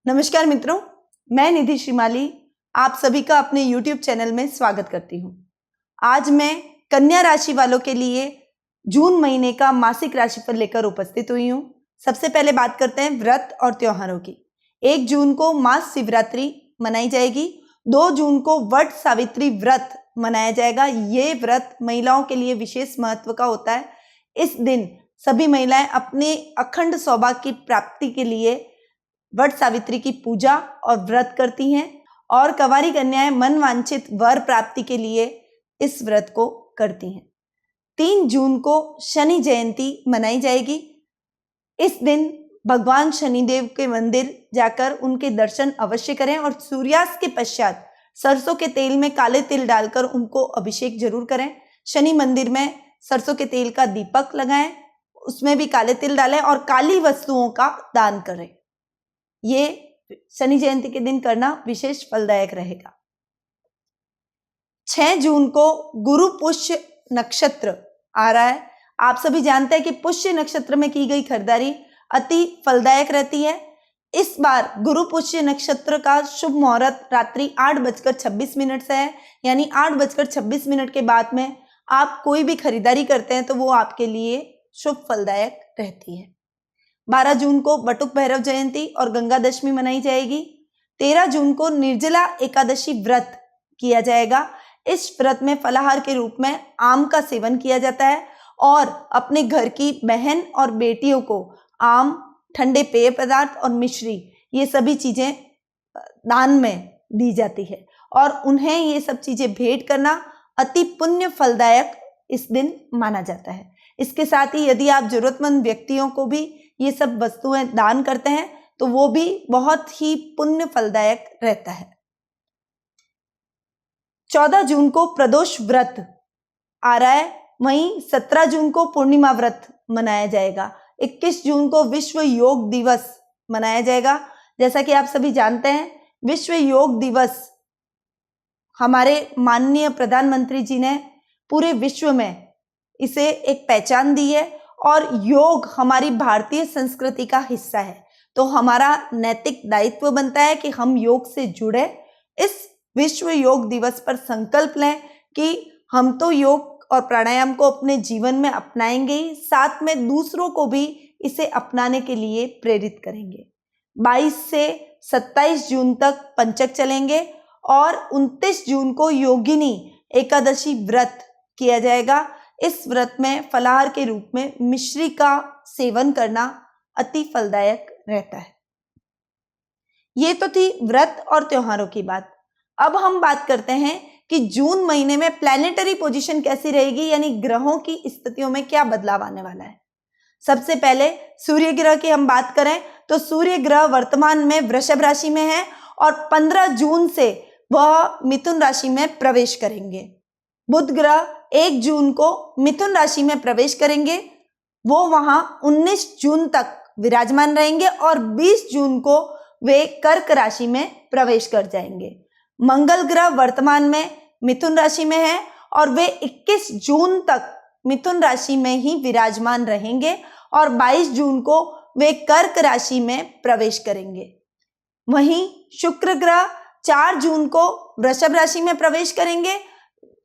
नमस्कार मित्रों, मैं निधि श्रीमाली आप सभी का अपने YouTube चैनल में स्वागत करती हूँ। आज मैं कन्या राशि वालों के लिए जून महीने का मासिक राशिफल लेकर उपस्थित हुई हूँ। सबसे पहले बात करते हैं व्रत और त्योहारों की। 1 जून को महाशिवरात्रि मनाई जाएगी। 2 जून को वट सावित्री व्रत मनाया जाएगा। ये व्रत महिलाओं के लिए विशेष महत्व का होता है। इस दिन सभी महिलाएं अपने अखंड सौभाग्य की प्राप्ति के लिए वट सावित्री की पूजा और व्रत करती हैं और कंवारी कन्याएं मन वांछित वर प्राप्ति के लिए इस व्रत को करती हैं। 3 जून को शनि जयंती मनाई जाएगी। इस दिन भगवान शनिदेव के मंदिर जाकर उनके दर्शन अवश्य करें और सूर्यास्त के पश्चात सरसों के तेल में काले तिल डालकर उनको अभिषेक जरूर करें। शनि मंदिर में सरसों के तेल का दीपक लगाएं, उसमें भी काले तिल डालें और काली वस्तुओं का दान करें। ये शनि जयंती के दिन करना विशेष फलदायक रहेगा। 6 जून को गुरु पुष्य नक्षत्र आ रहा है। आप सभी जानते हैं कि पुष्य नक्षत्र में की गई खरीदारी अति फलदायक रहती है। इस बार गुरु पुष्य नक्षत्र का शुभ मुहूर्त रात्रि 8:26 से है, यानी 8:26 के बाद में आप कोई भी खरीदारी करते हैं तो वो आपके लिए शुभ फलदायक रहती है। 12 जून को बटुक भैरव जयंती और गंगा दशमी मनाई जाएगी। 13 जून को निर्जला एकादशी व्रत किया जाएगा। इस व्रत में फलाहार के रूप में आम का सेवन किया जाता है और अपने घर की बहन और बेटियों को आम, ठंडे पेय पदार्थ और मिश्री ये सभी चीजें दान में दी जाती है और उन्हें ये सब चीजें भेंट करना अति पुण्य फलदायक इस दिन माना जाता है। इसके साथ ही यदि आप जरूरतमंद व्यक्तियों को भी ये सब वस्तुएं दान करते हैं तो वो भी बहुत ही पुण्य फलदायक रहता है। 14 जून को प्रदोष व्रत आ रहा है, वहीं 17 जून को पूर्णिमा व्रत मनाया जाएगा। 21 जून को विश्व योग दिवस मनाया जाएगा। जैसा कि आप सभी जानते हैं, विश्व योग दिवस हमारे माननीय प्रधानमंत्री जी ने पूरे विश्व में इसे एक पहचान दी है और योग हमारी भारतीय संस्कृति का हिस्सा है। तो हमारा नैतिक दायित्व बनता है कि हम योग से जुड़े। इस विश्व योग दिवस पर संकल्प लें कि हम तो योग और प्राणायाम को अपने जीवन में अपनाएंगे ही, साथ में दूसरों को भी इसे अपनाने के लिए प्रेरित करेंगे। 22 से 27 जून तक पंचक चलेंगे और 29 जून को योगिनी एकादशी व्रत किया जाएगा। इस व्रत में फलाहार के रूप में मिश्री का सेवन करना अति फलदायक रहता है। ये तो थी व्रत और त्योहारों की बात। अब हम बात करते हैं कि जून महीने में प्लैनेटरी पोजीशन कैसी रहेगी, यानी ग्रहों की स्थितियों में क्या बदलाव आने वाला है। सबसे पहले सूर्य ग्रह की हम बात करें तो सूर्य ग्रह वर्तमान में वृषभ राशि में है और 15 जून से वह मिथुन राशि में प्रवेश करेंगे। बुध ग्रह 1 जून को मिथुन राशि में प्रवेश करेंगे। वो वहां 19 जून तक विराजमान रहेंगे और 20 जून को वे कर्क राशि में प्रवेश कर जाएंगे। मंगल ग्रह वर्तमान में मिथुन राशि में है और वे 21 जून तक मिथुन राशि में ही विराजमान रहेंगे और 22 जून को वे कर्क राशि में प्रवेश करेंगे। वहीं शुक्र ग्रह 4 जून को वृषभ राशि में प्रवेश करेंगे।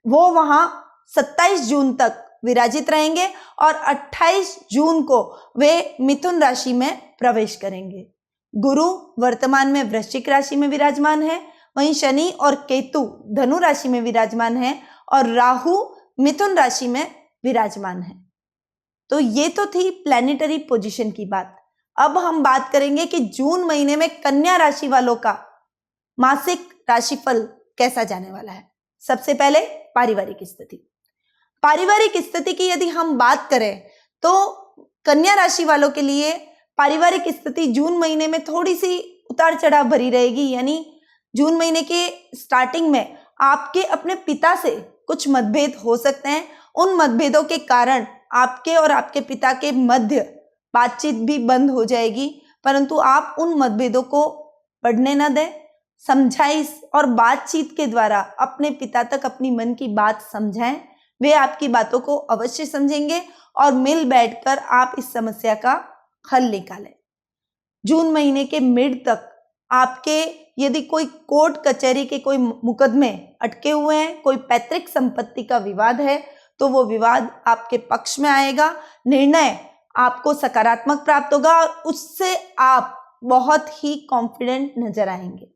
वो वहां 27 जून तक विराजित रहेंगे और 28 जून को वे मिथुन राशि में प्रवेश करेंगे। गुरु वर्तमान में वृश्चिक राशि में विराजमान है, वहीं शनि और केतु धनु राशि में विराजमान है और राहु मिथुन राशि में विराजमान है। तो ये तो थी प्लैनेटरी पोजीशन की बात। अब हम बात करेंगे कि जून महीने में कन्या राशि वालों का मासिक राशिफल कैसा जाने वाला है। सबसे पहले पारिवारिक स्थिति। पारिवारिक स्थिति की यदि हम बात करें तो कन्या राशि वालों के लिए पारिवारिक स्थिति जून महीने में थोड़ी सी उतार चढ़ाव भरी रहेगी। यानी जून महीने के स्टार्टिंग में आपके अपने पिता से कुछ मतभेद हो सकते हैं। उन मतभेदों के कारण आपके और आपके पिता के मध्य बातचीत भी बंद हो जाएगी, परंतु आप उन मतभेदों को बढ़ने न दें। समझाइश और बातचीत के द्वारा अपने पिता तक अपनी मन की बात समझाएं। वे आपकी बातों को अवश्य समझेंगे और मिल बैठकर आप इस समस्या का हल निकालें। जून महीने के मिड तक आपके यदि कोई कोर्ट कचहरी के कोई मुकदमे अटके हुए हैं, कोई पैतृक संपत्ति का विवाद है, तो वो विवाद आपके पक्ष में आएगा, निर्णय आपको सकारात्मक प्राप्त होगा और उससे आप बहुत ही कॉन्फिडेंट नजर आएंगे।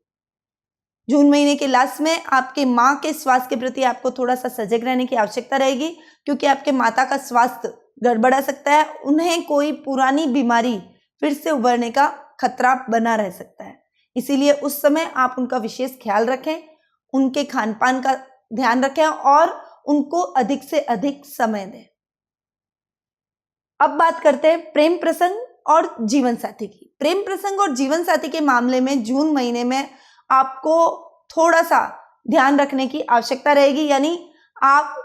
जून महीने के लास्ट में आपके माँ के स्वास्थ्य के प्रति आपको थोड़ा सा सजग रहने की आवश्यकता रहेगी, क्योंकि आपके माता का स्वास्थ्य गड़बड़ा सकता है, उन्हें कोई पुरानी बीमारी फिर से उभरने का खतरा बना रह सकता है। इसीलिए उस समय आप उनका विशेष ख्याल रखें, उनके खान पान का ध्यान रखें और उनको अधिक से अधिक समय दें। अब बात करते हैं प्रेम प्रसंग और जीवन साथी की। प्रेम प्रसंग और जीवन साथी के मामले में जून महीने में आपको थोड़ा सा ध्यान रखने की आवश्यकता रहेगी, यानी आप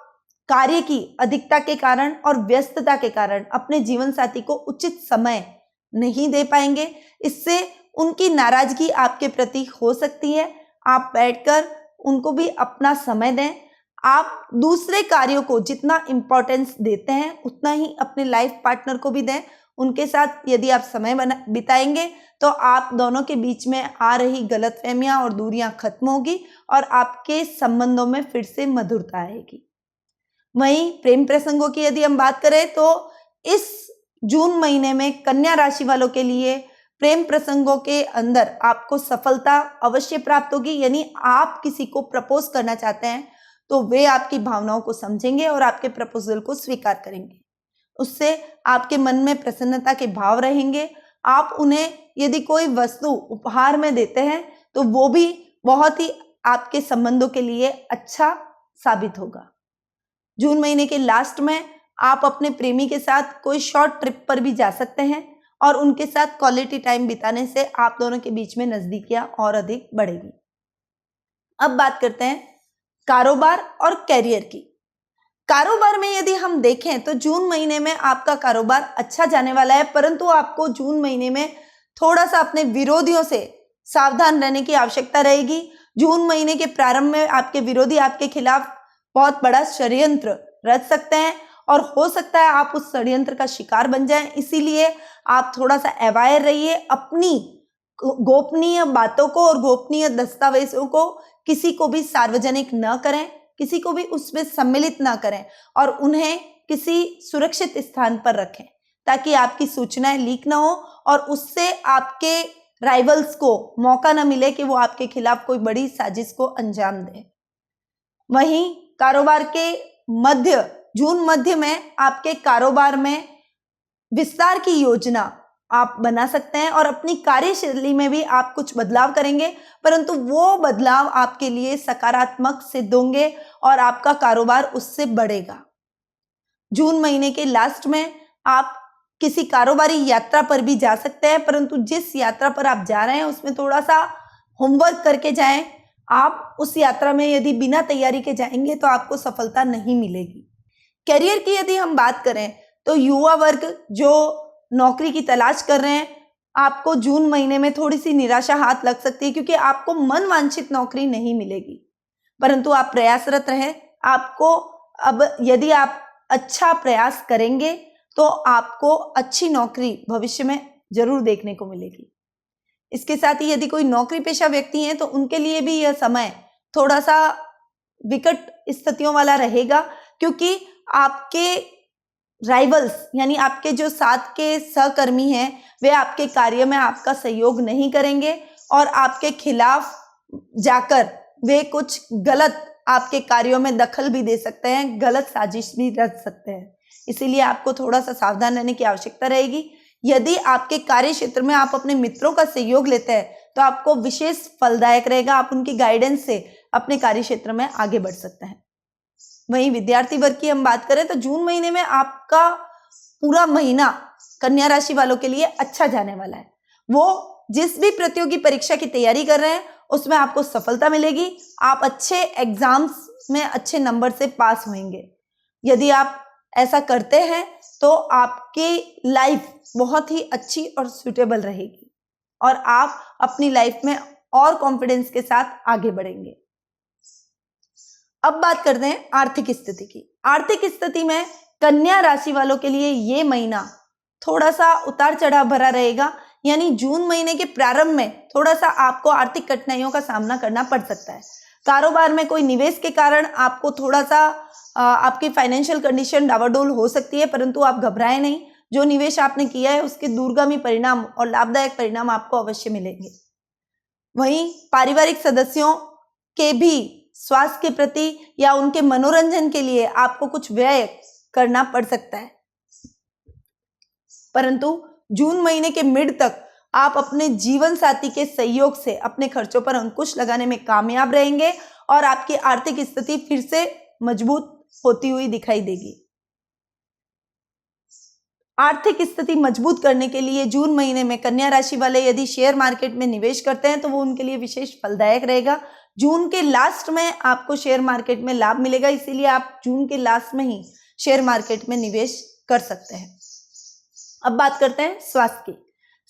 कार्य की अधिकता के कारण और व्यस्तता के कारण अपने जीवन साथी को उचित समय नहीं दे पाएंगे। इससे उनकी नाराजगी आपके प्रति हो सकती है। आप बैठकर उनको भी अपना समय दें। आप दूसरे कार्यों को जितना इंपॉर्टेंस देते हैं उतना ही अपने लाइफ पार्टनर को भी दें। उनके साथ यदि आप समय बिताएंगे तो आप दोनों के बीच में आ रही गलतफहमियां और दूरियां खत्म होगी और आपके संबंधों में फिर से मधुरता आएगी। वहीं प्रेम प्रसंगों की यदि हम बात करें तो इस जून महीने में कन्या राशि वालों के लिए प्रेम प्रसंगों के अंदर आपको सफलता अवश्य प्राप्त होगी। यानी आप किसी को प्रपोज करना चाहते हैं तो वे आपकी भावनाओं को समझेंगे और आपके प्रपोजल को स्वीकार करेंगे। उससे आपके मन में प्रसन्नता के भाव रहेंगे। आप उन्हें यदि कोई वस्तु उपहार में देते हैं तो वो भी बहुत ही आपके संबंधों के लिए अच्छा साबित होगा। जून महीने के लास्ट में आप अपने प्रेमी के साथ कोई शॉर्ट ट्रिप पर भी जा सकते हैं और उनके साथ क्वालिटी टाइम बिताने से आप दोनों के बीच में नजदीकियां और अधिक बढ़ेगी। अब बात करते हैं कारोबार और कैरियर की। कारोबार में यदि हम देखें तो जून महीने में आपका कारोबार अच्छा जाने वाला है, परंतु आपको जून महीने में थोड़ा सा अपने विरोधियों से सावधान रहने की आवश्यकता रहेगी। जून महीने के प्रारंभ में आपके विरोधी आपके खिलाफ बहुत बड़ा षड्यंत्र रच सकते हैं और हो सकता है आप उस षड्यंत्र का शिकार बन जाएं। इसीलिए आप थोड़ा सा अवेयर रहिए। अपनी गोपनीय बातों को और गोपनीय दस्तावेजों को किसी को भी सार्वजनिक न करें, किसी को भी उसमें सम्मिलित ना करें और उन्हें किसी सुरक्षित स्थान पर रखें ताकि आपकी सूचनाएं लीक ना हो और उससे आपके राइवल्स को मौका ना मिले कि वो आपके खिलाफ कोई बड़ी साजिश को अंजाम दें। वहीं कारोबार के जून मध्य में आपके कारोबार में विस्तार की योजना आप बना सकते हैं और अपनी कार्यशैली में भी आप कुछ बदलाव करेंगे, परंतु वो बदलाव आपके लिए सकारात्मक सिद्ध होंगे और आपका कारोबार उससे बढ़ेगा। जून महीने के लास्ट में आप किसी कारोबारी यात्रा पर भी जा सकते हैं, परंतु जिस यात्रा पर आप जा रहे हैं उसमें थोड़ा सा होमवर्क करके जाएं। आप उस यात्रा में यदि बिना तैयारी के जाएंगे तो आपको सफलता नहीं मिलेगी। करियर की यदि हम बात करें तो युवा वर्ग जो नौकरी की तलाश कर रहे हैं, आपको जून महीने में थोड़ी सी निराशा हाथ लग सकती है क्योंकि आपको मन वांछित नौकरी नहीं मिलेगी, परंतु आप प्रयासरत रहें। आपको अब यदि आप अच्छा प्रयास करेंगे तो आपको अच्छी नौकरी भविष्य में जरूर देखने को मिलेगी। इसके साथ ही यदि कोई नौकरी पेशा व्यक्ति हैं तो उनके लिए भी यह समय थोड़ा सा विकट स्थितियों वाला रहेगा, क्योंकि आपके राइवल्स यानी आपके जो साथ के सहकर्मी हैं वे आपके कार्य में आपका सहयोग नहीं करेंगे और आपके खिलाफ जाकर वे कुछ गलत आपके कार्यों में दखल भी दे सकते हैं, गलत साजिश भी रच सकते हैं। इसीलिए आपको थोड़ा सा सावधान रहने की आवश्यकता रहेगी। यदि आपके कार्य क्षेत्र में आप अपने मित्रों का सहयोग लेते हैं तो आपको विशेष फलदायक रहेगा। आप उनकी गाइडेंस से अपने कार्य क्षेत्र में आगे बढ़ सकते हैं। वहीं विद्यार्थी वर्ग की हम बात करें तो जून महीने में आपका पूरा महीना कन्या राशि वालों के लिए अच्छा जाने वाला है। वो जिस भी प्रतियोगी परीक्षा की तैयारी कर रहे हैं उसमें आपको सफलता मिलेगी। आप अच्छे एग्जाम्स में अच्छे नंबर से पास होंगे। यदि आप ऐसा करते हैं तो आपकी लाइफ बहुत ही अच्छी और सूटेबल रहेगी और आप अपनी लाइफ में और कॉन्फिडेंस के साथ आगे बढ़ेंगे। अब बात करते हैं आर्थिक स्थिति की। आर्थिक स्थिति में कन्या राशि वालों के लिए ये महीना थोड़ा सा उतार चढ़ाव भरा रहेगा। यानी जून महीने के प्रारंभ में थोड़ा सा आपको आर्थिक कठिनाइयों का सामना करना पड़ सकता है। कारोबार में कोई निवेश के कारण आपको थोड़ा सा आपकी फाइनेंशियल कंडीशन डावाडोल हो सकती है, परंतु आप घबराएं नहीं। जो निवेश आपने किया है उसके दूरगामी परिणाम और लाभदायक परिणाम आपको अवश्य मिलेंगे। वहीं पारिवारिक सदस्यों के भी स्वास्थ्य के प्रति या उनके मनोरंजन के लिए आपको कुछ व्यय करना पड़ सकता है, परंतु जून महीने के मिड तक आप अपने जीवन साथी के सहयोग से अपने खर्चों पर अंकुश लगाने में कामयाब रहेंगे और आपकी आर्थिक स्थिति फिर से मजबूत होती हुई दिखाई देगी। आर्थिक स्थिति मजबूत करने के लिए जून महीने में कन्या राशि वाले यदि शेयर मार्केट में निवेश करते हैं तो वो उनके लिए विशेष फलदायक रहेगा। जून के लास्ट में आपको शेयर मार्केट में लाभ मिलेगा, इसीलिए आप जून के लास्ट में ही शेयर मार्केट में निवेश कर सकते हैं। अब बात करते हैं स्वास्थ्य की।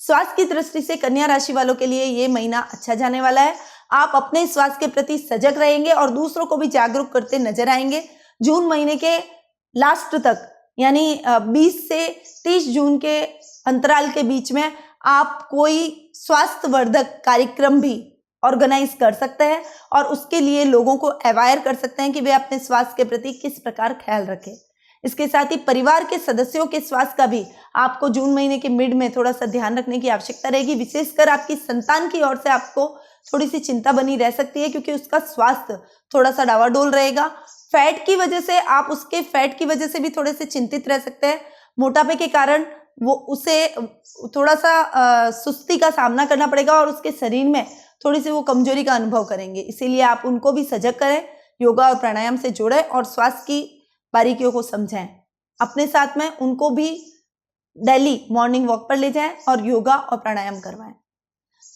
स्वास्थ्य की दृष्टि से कन्या राशि वालों के लिए ये महीना अच्छा जाने वाला है। आप अपने स्वास्थ्य के प्रति सजग रहेंगे और दूसरों को भी जागरूक करते नजर आएंगे। जून महीने के लास्ट तक यानी 20 से 30 जून के अंतराल के बीच में आप कोई स्वास्थ्यवर्धक कार्यक्रम भी ऑर्गेनाइज कर सकते हैं और उसके लिए लोगों को अवेयर कर सकते हैं कि वे अपने स्वास्थ्य के प्रति किस प्रकार ख्याल रखें। इसके साथ ही परिवार के सदस्यों के स्वास्थ्य का भी आपको जून महीने के मिड में थोड़ा सा ध्यान रखने की आवश्यकता रहेगी। विशेषकर आपकी संतान की ओर से आपको थोड़ी सी चिंता बनी रह सकती है, क्योंकि उसका स्वास्थ्य थोड़ा सा डावाडोल रहेगा। फैट की वजह से आप उसके फैट की वजह से भी थोड़े से चिंतित रह सकते हैं। मोटापे के कारण वो उसे थोड़ा सा सुस्ती का सामना करना पड़ेगा और उसके शरीर में थोड़ी सी वो कमजोरी का अनुभव करेंगे। इसीलिए आप उनको भी सजग करें, योगा और प्राणायाम से जोड़ें और स्वास्थ्य की बारीकियों को समझें। अपने साथ में उनको भी डेली मॉर्निंग वॉक पर ले जाएं और योगा और प्राणायाम करवाएं।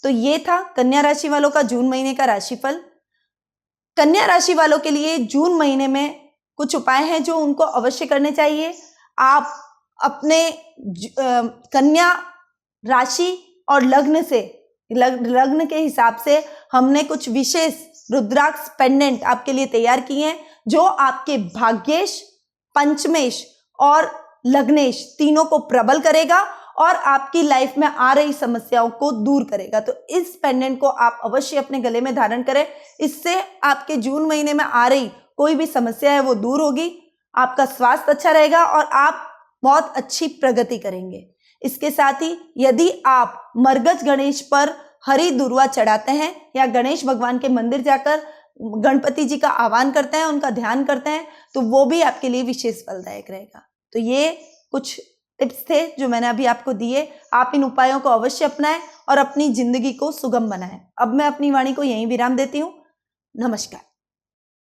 तो ये था कन्या राशि वालों का जून महीने का राशिफल। कन्या राशि वालों के लिए जून महीने में कुछ उपाय हैं जो उनको अवश्य करने चाहिए। आप अपने कन्या राशि और लग्न के हिसाब से हमने कुछ विशेष रुद्राक्ष पेंडेंट आपके लिए तैयार किए हैं, जो आपके भाग्येश, पंचमेश और लग्नेश तीनों को प्रबल करेगा और आपकी लाइफ में आ रही समस्याओं को दूर करेगा। तो इस पेंडेंट को आप अवश्य अपने गले में धारण करें। इससे आपके जून महीने में आ रही कोई भी समस्या है वो दूर होगी, आपका स्वास्थ्य अच्छा रहेगा और आप बहुत अच्छी प्रगति करेंगे। इसके साथ ही यदि आप मरगज गणेश पर हरी दुर्वा चढ़ाते हैं या गणेश भगवान के मंदिर जाकर गणपति जी का आह्वान करते हैं, उनका ध्यान करते हैं, तो वो भी आपके लिए विशेष फलदायक रहेगा। तो ये कुछ टिप्स थे जो मैंने अभी आपको दिए। आप इन उपायों को अवश्य अपनाएं और अपनी जिंदगी को सुगम बनाएं। अब मैं अपनी वाणी को यहीं विराम देती हूँ। नमस्कार।